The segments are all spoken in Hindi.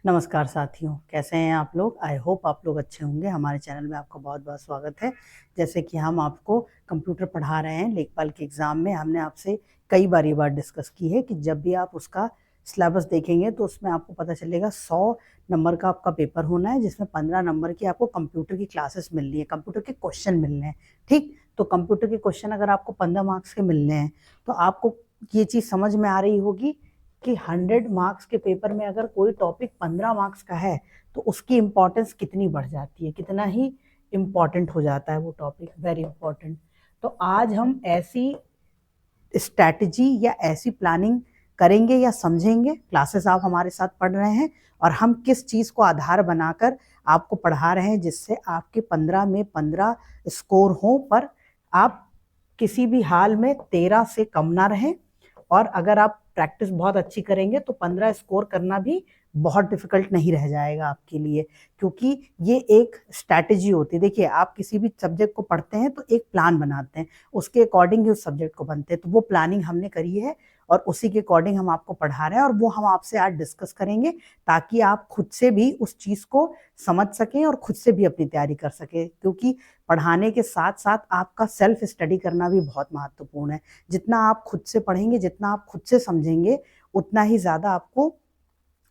नमस्कार साथियों, कैसे हैं आप लोग। आई होप आप लोग अच्छे होंगे। हमारे चैनल में आपका बहुत बहुत स्वागत है। जैसे कि हम आपको कंप्यूटर पढ़ा रहे हैं लेखपाल के एग्ज़ाम में, हमने आपसे कई बार ये बात डिस्कस की है कि जब भी आप उसका सिलेबस देखेंगे तो उसमें आपको पता चलेगा 100 नंबर का आपका पेपर होना है, जिसमें 15 नंबर की आपको कंप्यूटर की क्लासेस मिलनी है, कंप्यूटर के क्वेश्चन मिलने हैं। ठीक, तो कंप्यूटर के क्वेश्चन अगर आपको 15 मार्क्स के मिलने हैं तो आपको ये चीज़ समझ में आ रही होगी कि 100 मार्क्स के पेपर में अगर कोई टॉपिक 15 मार्क्स का है तो उसकी इम्पोर्टेंस कितनी बढ़ जाती है, कितना ही इम्पॉर्टेंट हो जाता है वो टॉपिक, वेरी इंपॉर्टेंट। तो आज हम ऐसी स्ट्रैटेजी या ऐसी प्लानिंग करेंगे या समझेंगे। क्लासेस आप हमारे साथ पढ़ रहे हैं और हम किस चीज़ को आधार बनाकर आपको पढ़ा रहे हैं जिससे आपके 15 में 15 स्कोर हों, पर आप किसी भी हाल में 13 से कम ना रहें। और अगर आप प्रैक्टिस बहुत अच्छी करेंगे तो 15 स्कोर करना भी बहुत डिफिकल्ट नहीं रह जाएगा आपके लिए, क्योंकि ये एक स्ट्रैटेजी होती है। देखिए, आप किसी भी सब्जेक्ट को पढ़ते हैं तो एक प्लान बनाते हैं, उसके अकॉर्डिंग ही उस सब्जेक्ट को बनते हैं। तो वो प्लानिंग हमने करी है और उसी के अकॉर्डिंग हम आपको पढ़ा रहे हैं और वो हम आपसे आज डिस्कस करेंगे, ताकि आप खुद से भी उस चीज़ को समझ सकें और खुद से भी अपनी तैयारी कर सकें। क्योंकि पढ़ाने के साथ साथ आपका सेल्फ स्टडी करना भी बहुत महत्वपूर्ण है। जितना आप खुद से पढ़ेंगे, जितना आप खुद से समझेंगे, उतना ही ज़्यादा आपको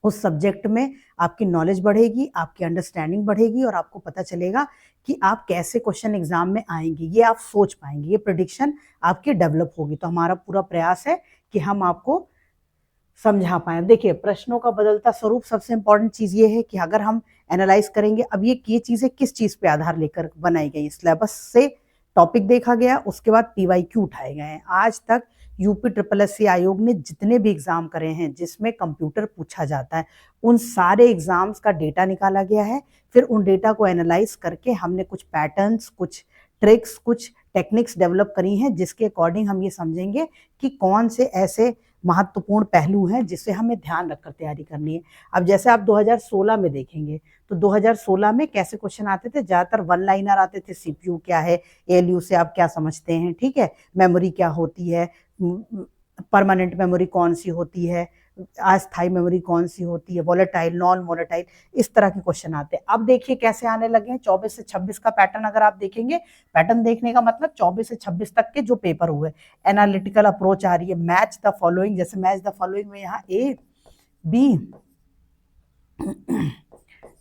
उस सब्जेक्ट में आपकी नॉलेज बढ़ेगी, आपकी अंडरस्टैंडिंग बढ़ेगी और आपको पता चलेगा कि आप कैसे क्वेश्चन एग्जाम में आएंगे, ये आप सोच पाएंगे, ये प्रेडिक्शन आपकी डेवलप होगी। तो हमारा पूरा प्रयास है कि हम आपको समझा पाए। देखिए, प्रश्नों का बदलता स्वरूप, सबसे इंपॉर्टेंट चीज़ ये है कि अगर हम एनालाइज करेंगे, अब ये चीज़ें किस चीज़ पे आधार लेकर बनाई गई, सिलेबस से टॉपिक देखा गया, उसके बाद पीवाईक्यू उठाए गए हैं। आज तक यूपी ट्रिपल एस सी आयोग ने जितने भी एग्जाम करे हैं जिसमें कंप्यूटर पूछा जाता है, उन सारे एग्जाम्स का डेटा निकाला गया है। फिर उन डेटा को एनालाइज करके हमने कुछ पैटर्न्स, कुछ ट्रिक्स, कुछ टेक्निक्स डेवलप करी हैं, जिसके अकॉर्डिंग हम ये समझेंगे कि कौन से ऐसे महत्वपूर्ण पहलू हैं जिससे हमें ध्यान रखकर तैयारी करनी है। अब जैसे आप 2016 में देखेंगे तो 2016 में कैसे क्वेश्चन आते थे, ज्यादातर वन लाइनर आते थे। सीपीयू क्या है, एएलयू से आप क्या समझते हैं, ठीक है, मेमोरी क्या होती है, परमानेंट मेमोरी कौन सी होती है, अस्थायी मेमोरी कौन सी होती है, वोलेटाइल, नॉन वोलेटाइल, इस तरह के क्वेश्चन आते हैं। अब देखिए कैसे आने लगे हैं। 24 से 26 का पैटर्न अगर आप देखेंगे, पैटर्न देखने का मतलब 24 से 26 तक के जो पेपर हुए, एनालिटिकल अप्रोच आ रही है, मैच द फॉलोइंग। जैसे मैच द फॉलोइंग में यहाँ ए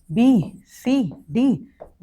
बी सी डी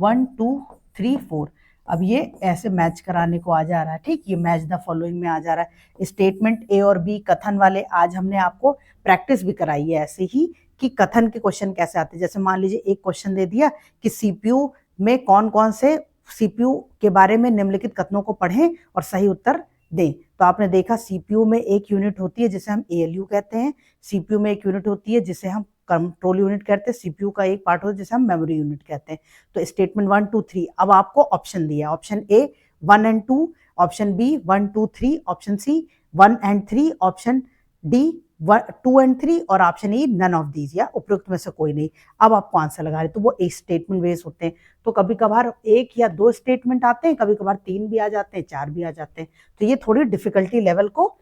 1 2 3 4, अब ये ऐसे मैच कराने को आ जा रहा है। ठीक, ये मैच द फॉलोइंग में आ जा रहा है। स्टेटमेंट ए और बी कथन वाले आज हमने आपको प्रैक्टिस भी कराई है ऐसे ही, कि कथन के क्वेश्चन कैसे आते हैं। जैसे मान लीजिए एक क्वेश्चन दे दिया कि सीपीयू में कौन कौन से, सीपीयू के बारे में निम्नलिखित कथनों को पढ़ें और सही उत्तर दें। तो आपने देखा, सीपीयू में एक यूनिट होती है जिसे हम एएलयू कहते हैं, सीपीयू में एक यूनिट होती है जिसे हम कंट्रोल यूनिट कहते हैं, सीपीयू का एक पार्ट होता है जिसे हम मेमोरी यूनिट कहते हैं। तो स्टेटमेंट 1 2 3, अब आपको ऑप्शन दिया, option A 1 and 2, option B 1 2 3, option C 1 and 3, option D 2 and 3 और option E none of these, या उपयुक्त में से कोई नहीं। अब आपको आंसर लगा रहे, तो वो एक स्टेटमेंट बेस होते हैं। तो कभी कभार एक या दो स्टेटमेंट आते हैं, कभी कभार 3 भी आ जाते हैं, 4 भी आ जाते हैं। तो ये थोड़ी डिफिकल्टी लेवल को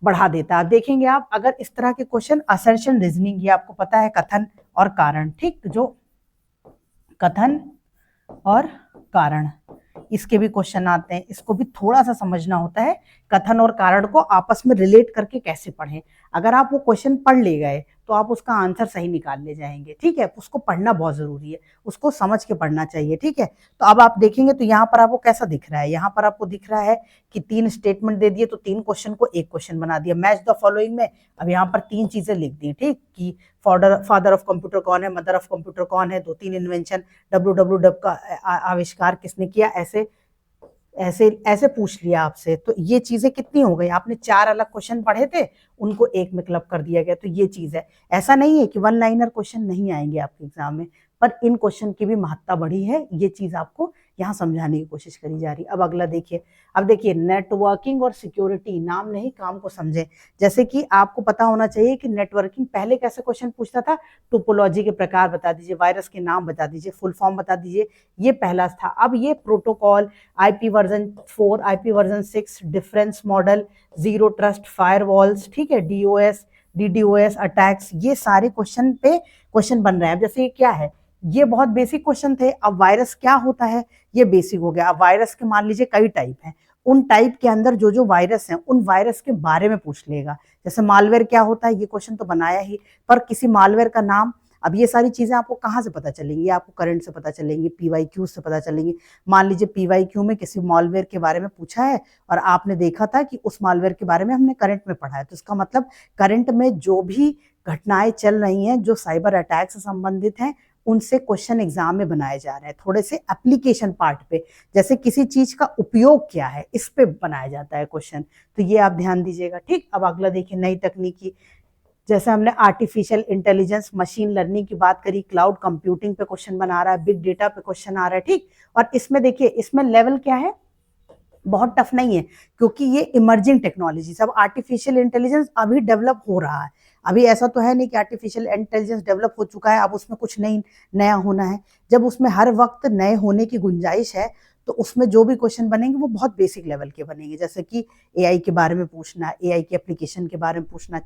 बढ़ा देता है। देखेंगे आप अगर इस तरह के क्वेश्चन, असर्शन रीजनिंग, ये आपको पता है, कथन और कारण, ठीक, जो कथन और कारण, इसके भी क्वेश्चन आते हैं, इसको भी थोड़ा सा समझना होता है। कथन और कारण को आपस में रिलेट करके कैसे पढ़ें। अगर आप वो क्वेश्चन पढ़ ले गए तो आप उसका आंसर सही निकाल ले जाएंगे। ठीक है, उसको पढ़ना बहुत जरूरी है, उसको समझ के पढ़ना चाहिए। ठीक है, तो अब आप देखेंगे तो यहाँ पर आपको कैसा दिख रहा है, यहाँ पर आपको दिख रहा है कि 3 स्टेटमेंट दे दिए, तो 3 क्वेश्चन को एक क्वेश्चन बना दिया। मैच द फॉलोइंग में अब यहाँ पर 3 चीजें लिख दी, ठीक, कि फादर ऑफ कंप्यूटर कौन है, मदर ऑफ कंप्यूटर कौन है, 2-3 इन्वेंशन, WWW का आविष्कार किसने किया, ऐसे ऐसे ऐसे पूछ लिया आपसे। तो ये चीजें कितनी हो गई, आपने 4 अलग क्वेश्चन पढ़े थे, उनको एक में क्लब कर दिया गया। तो ये चीज है, ऐसा नहीं है कि वन लाइनर क्वेश्चन नहीं आएंगे आपके एग्जाम में, पर इन क्वेश्चन की भी महत्ता बढ़ी है, ये चीज आपको यहाँ समझाने की कोशिश करी जा रही है। अब अगला देखिए, अब देखिए नेटवर्किंग और सिक्योरिटी, नाम नहीं काम को समझे। जैसे कि आपको पता होना चाहिए कि नेटवर्किंग पहले कैसे क्वेश्चन पूछता था, टोपोलॉजी के प्रकार बता दीजिए, वायरस के नाम बता दीजिए, फुल फॉर्म बता दीजिए, ये पहला था। अब ये protocol, IP version 4, IP version 6, difference model, zero trust firewalls, ठीक है, DOS, DDoS अटैक्स, ये सारे क्वेश्चन पे क्वेश्चन बन रहे हैं। जैसे ये क्या है, ये बहुत बेसिक क्वेश्चन थे। अब वायरस क्या होता है, ये बेसिक हो गया। अब वायरस के मान लीजिए कई टाइप हैं, उन टाइप के अंदर जो जो वायरस हैं उन वायरस के बारे में पूछ लेगा। जैसे मालवेयर क्या होता है, ये क्वेश्चन तो बनाया ही, पर किसी मालवेयर का नाम। अब ये सारी चीजें आपको कहाँ से पता चलेंगी, आपको करंट से पता चलेंगी, PYQ से पता चलेंगी। मान लीजिए PYQ में किसी मालवेयर के बारे में पूछा है और आपने देखा था कि उस मालवेयर के बारे में हमने करंट में पढ़ा है, तो इसका मतलब करंट में जो भी घटनाएं चल रही हैं जो साइबर अटैक से संबंधित हैं, उनसे क्वेश्चन एग्जाम में बनाए जा रहे हैं। थोड़े से एप्लीकेशन पार्ट पे, जैसे किसी चीज का उपयोग क्या है, इस पे बनाया जाता है क्वेश्चन। तो ये आप ध्यान दीजिएगा, ठीक। अब अगला देखिए, नई तकनीकी। जैसे हमने आर्टिफिशियल इंटेलिजेंस, मशीन लर्निंग की बात करी, क्लाउड कंप्यूटिंग पे क्वेश्चन बना रहा है, बिग डेटा पे क्वेश्चन आ रहा है, ठीक। और इसमें देखिए, इसमें लेवल क्या है, बहुत टफ नहीं है, क्योंकि ये इमर्जिंग टेक्नोलॉजी, सब आर्टिफिशियल इंटेलिजेंस अभी डेवलप हो रहा है। अभी ऐसा तो है नहीं कि आर्टिफिशियल इंटेलिजेंस डेवलप हो चुका है, अब उसमें कुछ नहीं नया होना है। जब उसमें हर वक्त नए होने की गुंजाइश है, तो उसमें जो भी क्वेश्चन बनेंगे वो बहुत बेसिक लेवल के बनेंगे। जैसे कि AI के बारे में पूछना, AI के एप्लीकेशन के बारे में पूछना,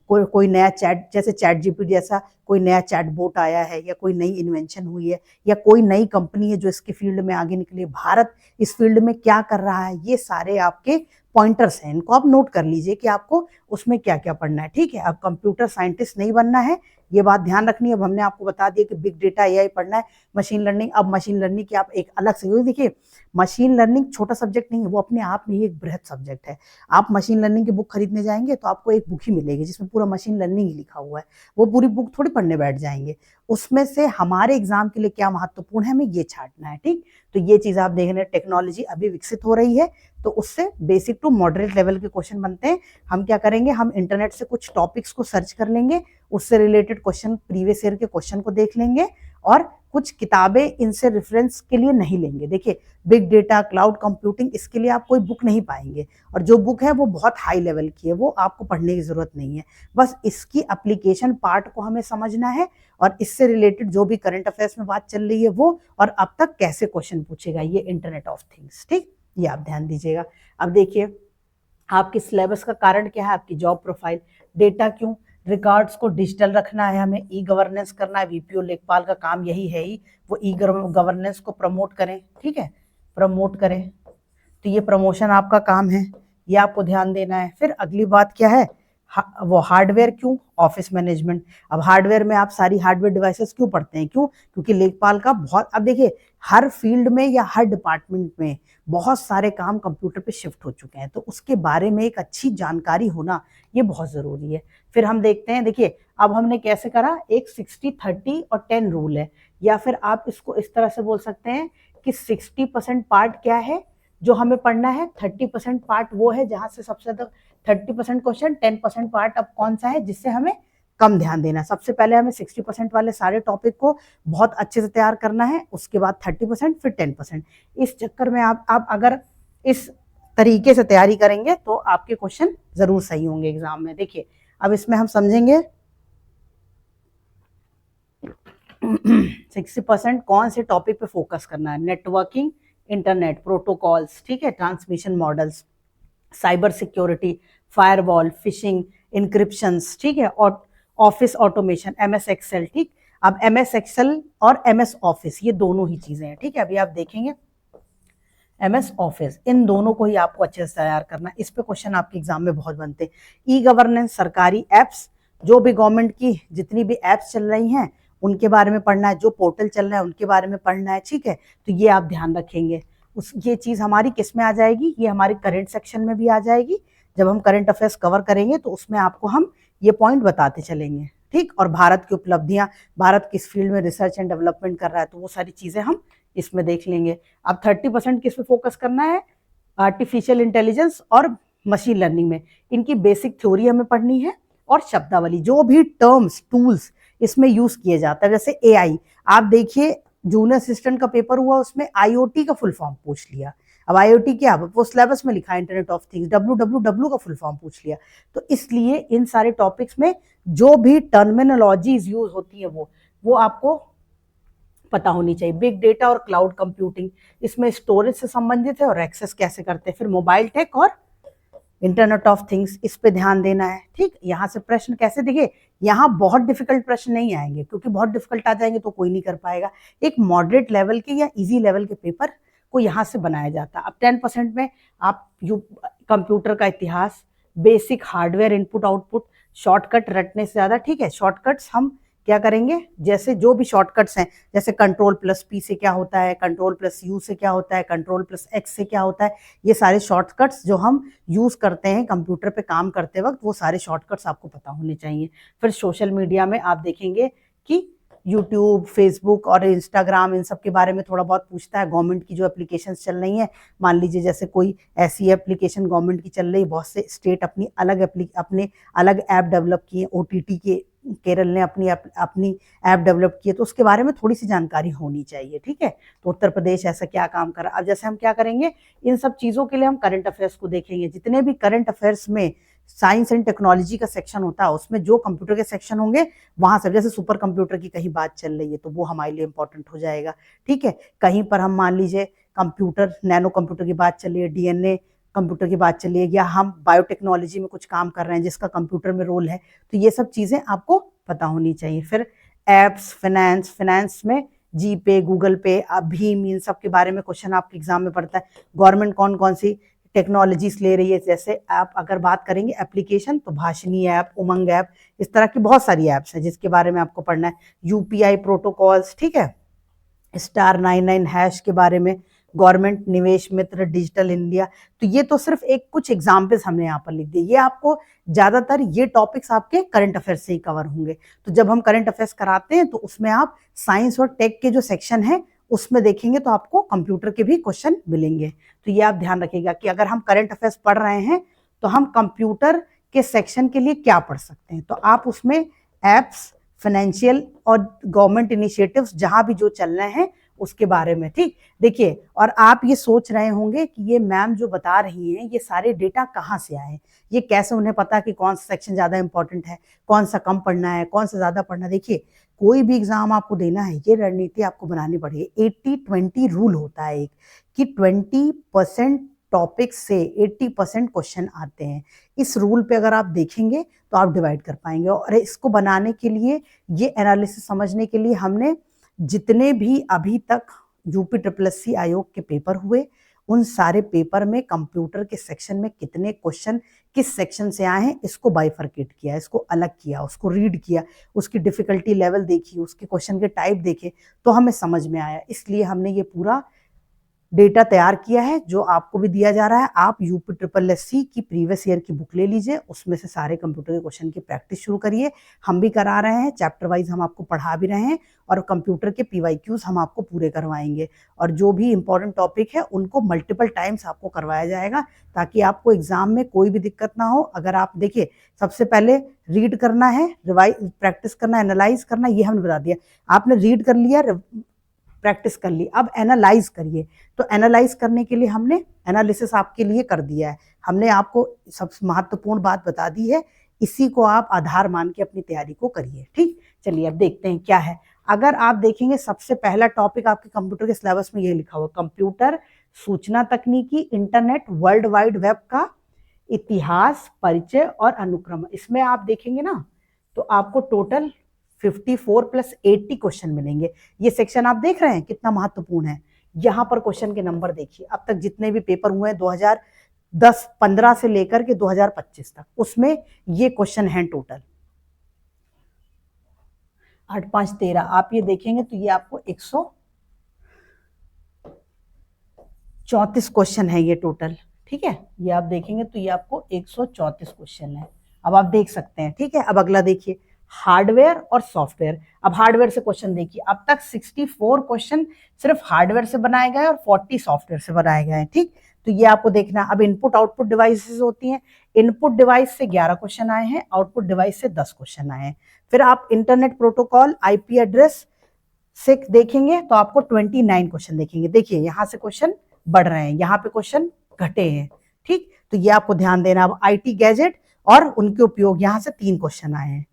कोई नया चैट, जैसे ChatGPT जैसा कोई नया चैट बोट आया है, या कोई नई इन्वेंशन हुई है, या कोई नई कंपनी है जो इसके फील्ड में आगे निकली, भारत इस फील्ड में क्या कर रहा है, ये सारे आपके पॉइंटर्स हैं। इनको आप नोट कर लीजिए कि आपको उसमें क्या क्या पढ़ना है, ठीक है। अब कंप्यूटर साइंटिस्ट नहीं बनना है, ये बात ध्यान रखनी है। अब हमने आपको बता दिया कि बिग डेटा, AI पढ़ना है, मशीन लर्निंग। अब मशीन लर्निंग की आप एक अलग से देखिए, मशीन लर्निंग छोटा सब्जेक्ट नहीं है, वो अपने आप में ही एक बृहद सब्जेक्ट है। आप मशीन लर्निंग की बुक खरीदने जाएंगे तो आपको एक बुक ही मिलेगी जिसमें पूरा मशीन लर्निंग ही लिखा हुआ है, वो पूरी बुक थोड़ी पढ़ने बैठ जाएंगे। उसमें से हमारे एग्जाम के लिए क्या महत्वपूर्ण है, हमें ये छांटना है, ठीक। तो ये चीज आप देख रहे हैं, टेक्नोलॉजी अभी विकसित हो रही है, तो उससे बेसिक टू मॉडरेट लेवल के क्वेश्चन बनते हैं। हम क्या करेंगे, हम इंटरनेट से कुछ टॉपिक्स को सर्च कर लेंगे, उससे रिलेटेड क्वेश्चन, प्रीवियस ईयर के क्वेश्चन को देख लेंगे, और कुछ किताबें इनसे रेफरेंस के लिए नहीं लेंगे। देखिए, बिग डेटा, क्लाउड कंप्यूटिंग, इसके लिए आप कोई बुक नहीं पाएंगे, और जो बुक है वो बहुत हाई लेवल की है, वो आपको पढ़ने की जरूरत नहीं है। बस इसकी एप्लीकेशन पार्ट को हमें समझना है, और इससे रिलेटेड जो भी करंट अफेयर्स में बात चल रही है वो, और अब तक कैसे क्वेश्चन पूछेगा, ये इंटरनेट ऑफ थिंग्स, ठीक। ये आप ध्यान दीजिएगा। अब देखिए, आपके सिलेबस का कारण क्या है, आपकी जॉब प्रोफाइल। डेटा क्यों, रिकॉर्ड्स को डिजिटल रखना है, हमें ई गवर्नेंस करना है। VPO लेखपाल का काम यही है ही, वो ई गवर्नेंस को प्रमोट करें, ठीक है, प्रमोट करें। तो ये प्रमोशन आपका काम है, ये आपको ध्यान देना है। फिर अगली बात क्या है, वो हार्डवेयर क्यों, ऑफिस मैनेजमेंट। अब हार्डवेयर में आप सारी हार्डवेयर डिवाइसेस क्यों पढ़ते हैं, क्यों, क्योंकि लेखपाल का बहुत, अब देखिए, हर फील्ड में या हर डिपार्टमेंट में बहुत सारे काम कंप्यूटर पे शिफ्ट हो चुके हैं, तो उसके बारे में एक अच्छी जानकारी होना ये बहुत जरूरी है। फिर हम देखते हैं, देखिए अब हमने कैसे करा, एक 60-30 और 10 रूल है, या फिर आप इसको इस तरह से बोल सकते हैं कि 60% पार्ट क्या है जो हमें पढ़ना है, 30% पार्ट वो है जहां से सबसे ज्यादा 30% क्वेश्चन, 10% पार्ट अब कौन सा है जिससे हमें कम ध्यान देना। सबसे पहले हमें 60% वाले सारे टॉपिक को बहुत अच्छे से तैयार करना है, उसके बाद 30%, फिर 10%। इस चक्कर में आप अगर इस तरीके से तैयारी करेंगे तो आपके क्वेश्चन जरूर सही होंगे एग्जाम में। देखिए, अब इसमें हम समझेंगे 60% कौन से टॉपिक पे फोकस करना है। नेटवर्किंग, इंटरनेट प्रोटोकॉल्स, ठीक है, transmission models, cyber security, firewall, phishing, encryptions, ठीक है, और ऑफिस ऑटोमेशन, MS एक्सेल, ठीक। अब MS एक्सेल और MS ऑफिस, ये दोनों ही चीजें हैं, ठीक है। अभी आप देखेंगे MS ऑफिस, इन दोनों को ही आपको अच्छे से तैयार करना, इस पे क्वेश्चन आपके एग्जाम में बहुत बनते हैं। ई गवर्नेंस, सरकारी एप्स, जो भी गवर्नमेंट की जितनी भी एप्स चल रही हैं उनके बारे में पढ़ना है, जो पोर्टल चल रहा है उनके बारे में पढ़ना है, ठीक है। तो ये आप ध्यान रखेंगे। ये चीज हमारी किस में आ जाएगी, ये हमारी करंट सेक्शन में भी आ जाएगी। जब हम करंट अफेयर्स कवर करेंगे तो उसमें आपको हम ये पॉइंट बताते चलेंगे, ठीक। और भारत की उपलब्धियां, भारत किस फील्ड में रिसर्च एंड डेवलपमेंट कर रहा है, तो वो सारी चीजें हम इसमें देख लेंगे। अब 30% किस पे फोकस करना है, आर्टिफिशियल इंटेलिजेंस और मशीन लर्निंग में। इनकी बेसिक थ्योरी हमें पढ़नी है, और शब्दावली, जो भी टर्म्स, टूल्स इसमें यूज किए जाता है। जैसे AI, आप देखिए जूनियर असिस्टेंट का पेपर हुआ, उसमें IoT का फुल फॉर्म पूछ लिया। अब IoT क्या, वो सिलेबस में लिखा है इंटरनेट ऑफ थिंग्स, WWW का फुल फॉर्म पूछ लिया। तो इसलिए इन सारे टॉपिक्स में जो भी टर्मिनोलॉजीज यूज होती है वो आपको पता होनी चाहिए। बिग डेटा और क्लाउड कंप्यूटिंग, इसमें स्टोरेज से संबंधित है और एक्सेस कैसे करते हैं। फिर मोबाइल टेक और इंटरनेट ऑफ थिंग्स, इस पे ध्यान देना है। ठीक, यहाँ से प्रश्न कैसे, देखिए यहाँ बहुत डिफिकल्ट प्रश्न नहीं आएंगे, क्योंकि बहुत डिफिकल्ट आ जाएंगे तो कोई नहीं कर पाएगा। एक मॉडरेट लेवल के या इजी लेवल के पेपर को यहाँ से बनाया जाता है। अब 10% में आप कंप्यूटर का इतिहास, basic hardware input output, shortcut रटने से ज्यादा, ठीक है, शॉर्टकट्स हम क्या करेंगे, जैसे जो भी शॉर्टकट्स हैं, जैसे कंट्रोल प्लस पी से क्या होता है, कंट्रोल प्लस यू से क्या होता है, कंट्रोल प्लस एक्स से क्या होता है, ये सारे शॉर्टकट्स जो हम यूज करते हैं कंप्यूटर पे काम करते वक्त, वो सारे शॉर्टकट्स आपको पता होने चाहिए। फिर सोशल मीडिया में आप देखेंगे कि यूट्यूब, फेसबुक और इंस्टाग्राम, इन सब के बारे में थोड़ा बहुत पूछता है। गवर्नमेंट की जो एप्लीकेशंस चल रही हैं, मान लीजिए जैसे कोई ऐसी एप्लीकेशन गवर्नमेंट की चल रही, बहुत से स्टेट अपनी अपने अलग ऐप डेवलप किए, ओटीटी के, केरल ने अपनी ऐप डेवलप की है, तो उसके बारे में थोड़ी सी जानकारी होनी चाहिए। ठीक है, तो उत्तर प्रदेश ऐसा क्या काम कर रहा है। अब जैसे हम क्या करेंगे, इन सब चीज़ों के लिए हम करंट अफेयर्स को देखेंगे। जितने भी करंट अफेयर्स में साइंस एंड टेक्नोलॉजी का सेक्शन होता है, उसमें जो कंप्यूटर के सेक्शन होंगे, वहां से जैसे सुपर कंप्यूटर की कहीं बात चल रही है तो वो हमारे लिए इंपॉर्टेंट हो जाएगा। ठीक है, कहीं पर हम मान लीजिए कंप्यूटर, नैनो कंप्यूटर की बात चल रही है, डीएनए कंप्यूटर की बात चलिए, या हम बायोटेक्नोलॉजी में कुछ काम कर रहे हैं जिसका कंप्यूटर में रोल है, तो ये सब चीज़ें आपको पता होनी चाहिए। फिर एप्स, फाइनेंस में जीपे, गूगल पे, भीम, इन सब के बारे में क्वेश्चन आपके एग्जाम में पड़ता है। गवर्नमेंट कौन कौन सी टेक्नोलॉजीज ले रही है, जैसे आप अगर बात करेंगे एप्लीकेशन, तो भाषिनी ऐप, उमंग ऐप, इस तरह की बहुत सारी ऐप्स हैं जिसके बारे में आपको पढ़ना है। यूपीआई प्रोटोकॉल्स, ठीक है, स्टार 99 हैश के बारे में, गवर्नमेंट निवेश मित्र, डिजिटल इंडिया। तो ये तो सिर्फ एक कुछ एग्जाम्पल्स हमने यहाँ पर लिख दिए। ये आपको ज्यादातर ये टॉपिक्स आपके करंट अफेयर्स से ही कवर होंगे। तो जब हम करंट अफेयर्स कराते हैं तो उसमें आप साइंस और टेक के जो सेक्शन है उसमें देखेंगे तो आपको कंप्यूटर के भी क्वेश्चन मिलेंगे। तो ये आप ध्यान रखिएगा कि अगर हम करंट अफेयर्स पढ़ रहे हैं तो हम कंप्यूटर के सेक्शन के लिए क्या पढ़ सकते हैं। तो आप उसमें एप्स, फाइनेंशियल और गवर्नमेंट इनिशिएटिव्स जहां भी जो चल रहे हैं उसके बारे में, ठीक, देखिए। और आप ये सोच रहे होंगे कि ये मैम जो बता रही हैं ये सारे डेटा कहाँ से आए, ये कैसे उन्हें पता कि कौन सा सेक्शन ज्यादा इंपॉर्टेंट है, कौन सा कम पढ़ना है, कौन सा ज्यादा पढ़ना है। देखिए, कोई भी एग्जाम आपको देना है, ये रणनीति आपको बनानी पड़ेगी। 80-20 रूल होता है एक, कि 20% टॉपिक से 80% क्वेश्चन आते हैं। इस रूल पे अगर आप देखेंगे तो आप डिवाइड कर पाएंगे। और इसको बनाने के लिए, ये एनालिसिस समझने के लिए, हमने जितने भी अभी तक यूपी आयोग के पेपर हुए, उन सारे पेपर में कंप्यूटर के सेक्शन में कितने क्वेश्चन किस सेक्शन से आए हैं, इसको बाइफरकेट किया, इसको अलग किया, उसको रीड किया, उसकी डिफिकल्टी लेवल देखी, उसके क्वेश्चन के टाइप देखे, तो हमें समझ में आया। इसलिए हमने ये पूरा डेटा तैयार किया है जो आपको भी दिया जा रहा है। आप यूपी की प्रीवियस ईयर की बुक ले लीजिए, उसमें से सारे कंप्यूटर के क्वेश्चन की प्रैक्टिस शुरू करिए। हम भी करा रहे हैं, चैप्टर वाइज हम आपको पढ़ा भी रहे हैं, और कंप्यूटर के PYQs हम आपको पूरे करवाएंगे। और जो भी इंपॉर्टेंट टॉपिक है उनको मल्टीपल टाइम्स आपको करवाया जाएगा, ताकि आपको एग्जाम में कोई भी दिक्कत ना हो। अगर आप देखिए, सबसे पहले रीड करना है, रिवाइज, प्रैक्टिस करना, एनालाइज करना, ये हमने बता दिया। आपने रीड कर लिया, प्रैक्टिस कर ली, अब एनालाइज करिए। तो एनालाइज करने के लिए हमने एनालिसिस आपके लिए कर दिया है। हमने आपको सबसे महत्वपूर्ण बात बता दी है, इसी को आप आधार मान के अपनी तैयारी को करिए। ठीक, चलिए अब देखते हैं क्या है। अगर आप देखेंगे, सबसे पहला टॉपिक आपके कंप्यूटर के सिलेबस में ये लिखा हुआ, कंप्यूटर, सूचना तकनीकी, इंटरनेट, वर्ल्ड वाइड वेब का इतिहास, परिचय और अनुक्रम। इसमें आप देखेंगे ना तो आपको टोटल 54 + 80 क्वेश्चन मिलेंगे। ये सेक्शन आप देख रहे हैं कितना महत्वपूर्ण है। यहाँ पर क्वेश्चन के नंबर देखिए, अब तक जितने भी पेपर हुए हैं 2010-15 से लेकर के 2025 तक, उसमें ये क्वेश्चन हैं टोटल 8 5 13। आप ये देखेंगे तो ये आपको 134 क्वेश्चन है ये टोटल। ठीक है, ये आप देखेंगे तो ये आपको 134 क्वेश्चन है। अब आप देख सकते हैं। ठीक है, अब अगला देखिए, हार्डवेयर और सॉफ्टवेयर। अब हार्डवेयर से क्वेश्चन देखिए, अब तक 64 क्वेश्चन सिर्फ हार्डवेयर से बनाए गए और 40 सॉफ्टवेयर से बनाए गए हैं। ठीक, तो ये आपको देखना। अब इनपुट आउटपुट डिवाइसेस होती हैं, इनपुट डिवाइस से 11 क्वेश्चन आए हैं, आउटपुट डिवाइस से 10 क्वेश्चन आए हैं। फिर आप इंटरनेट प्रोटोकॉल, IP एड्रेस से देखेंगे तो आपको 29 क्वेश्चन देखेंगे। देखिए, यहाँ से क्वेश्चन बढ़ रहे हैं, यहाँ पे क्वेश्चन घटे हैं। ठीक, तो ये आपको ध्यान देना। अब IT गैजेट और उनके उपयोग, यहाँ से 3 क्वेश्चन आए हैं।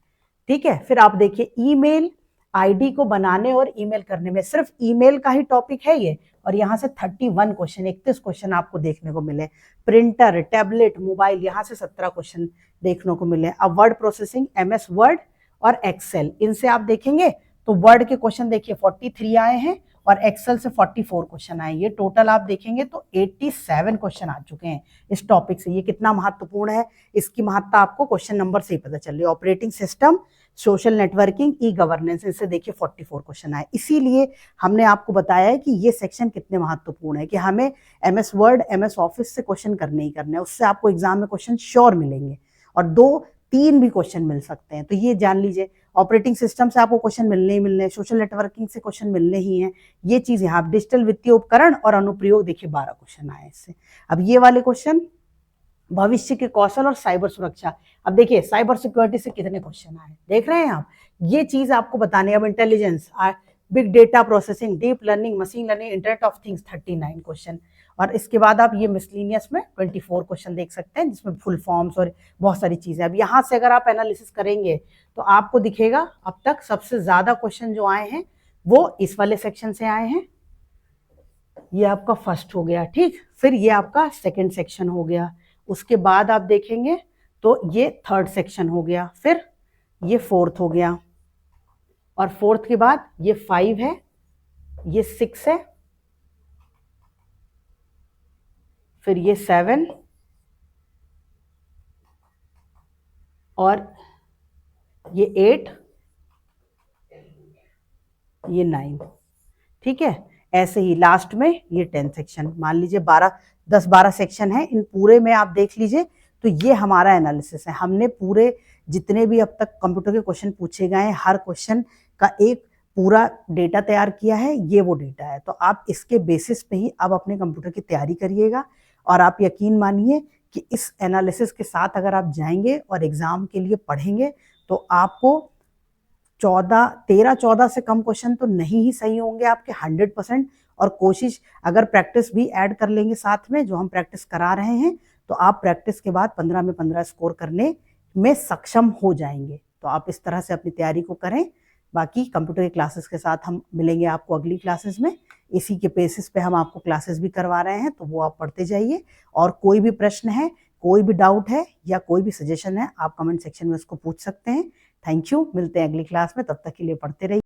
ठीक है, फिर आप देखिए ईमेल, आईडी को बनाने और ईमेल करने में, सिर्फ ईमेल का ही टॉपिक है ये। और यहाँ से 31 क्वेश्चन, 31 क्वेश्चन आपको देखने को मिले। प्रिंटर, टैबलेट, मोबाइल, यहाँ से 17 क्वेश्चन देखने को मिले। अब वर्ड प्रोसेसिंग, एमएस वर्ड और एक्सेल, इनसे आप देखेंगे तो वर्ड के क्वेश्चन देखिए 43 आए हैं और एक्सेल से 44 क्वेश्चन आए। ये टोटल आप देखेंगे तो 87 क्वेश्चन आ चुके हैं इस टॉपिक से। ये कितना महत्वपूर्ण है, इसकी महत्ता आपको क्वेश्चन नंबर से ही पता चल रही है। Operating system, social networking, e governance, इससे देखिए 44 क्वेश्चन आए। इसीलिए हमने आपको बताया है कि ये सेक्शन कितने महत्वपूर्ण है, कि हमें एमएस वर्ड, एमएस ऑफिस से क्वेश्चन करने ही करने हैं। उससे आपको एग्जाम में क्वेश्चन श्योर मिलेंगे और 2-3 भी क्वेश्चन मिल सकते हैं। तो ये जान लीजिए, ऑपरेटिंग सिस्टम से आपको क्वेश्चन मिलने ही मिलने हैं, सोशल नेटवर्किंग से क्वेश्चन मिलने ही हैं। ये चीज यहाँ डिजिटल वित्तीय उपकरण और अनुप्रयोग, देखिए 12 क्वेश्चन आए इससे। अब ये वाले क्वेश्चन, भविष्य के कौशल और साइबर सुरक्षा। अब देखिए साइबर सिक्योरिटी से कितने क्वेश्चन आए, देख रहे हैं आप। ये चीज आपको बताने, अब intelligence, big data processing, deep learning, machine learning, internet of things, 39 question. और इसके बाद आप ये मिसलिनियस में 24 क्वेश्चन देख सकते हैं, जिसमें फुल फॉर्म्स और बहुत सारी चीजें। अब यहाँ से अगर आप एनालिसिस करेंगे तो आपको दिखेगा अब तक सबसे ज्यादा क्वेश्चन जो आए हैं वो इस वाले सेक्शन से आए हैं। ये आपका फर्स्ट हो गया, ठीक। फिर ये आपका सेकंड सेक्शन हो गया। उसके बाद आप देखेंगे तो ये थर्ड सेक्शन हो गया। फिर ये फोर्थ हो गया और फोर्थ के बाद ये 5 है, ये 6 है, फिर ये 7 और ये 8, ये 9, ठीक है। ऐसे ही लास्ट में ये 10 सेक्शन, मान लीजिए 10-12 सेक्शन है। इन पूरे में आप देख लीजिए तो ये हमारा एनालिसिस है। हमने पूरे जितने भी अब तक कंप्यूटर के क्वेश्चन पूछे गए हैं, हर क्वेश्चन का एक पूरा डेटा तैयार किया है। ये वो डेटा है, तो आप इसके बेसिस पे ही अब अपने कंप्यूटर की तैयारी करिएगा। और आप यकीन मानिए कि इस एनालिसिस के साथ अगर आप जाएंगे और एग्जाम के लिए पढ़ेंगे तो आपको 13-14 से कम क्वेश्चन तो नहीं ही सही होंगे आपके 100%। और कोशिश, अगर प्रैक्टिस भी ऐड कर लेंगे साथ में, जो हम प्रैक्टिस करा रहे हैं, तो आप प्रैक्टिस के बाद 15 में 15 स्कोर करने में सक्षम हो जाएंगे। तो आप इस तरह से अपनी तैयारी को करें। बाकी कंप्यूटर की क्लासेस के साथ हम मिलेंगे आपको अगली क्लासेस में। इसी के बेसिस पे हम आपको क्लासेस भी करवा रहे हैं, तो वो आप पढ़ते जाइए। और कोई भी प्रश्न है, कोई भी डाउट है या कोई भी सजेशन है, आप कमेंट सेक्शन में उसको पूछ सकते हैं। थैंक यू, मिलते हैं अगली क्लास में, तब तक के लिए पढ़ते रहिए।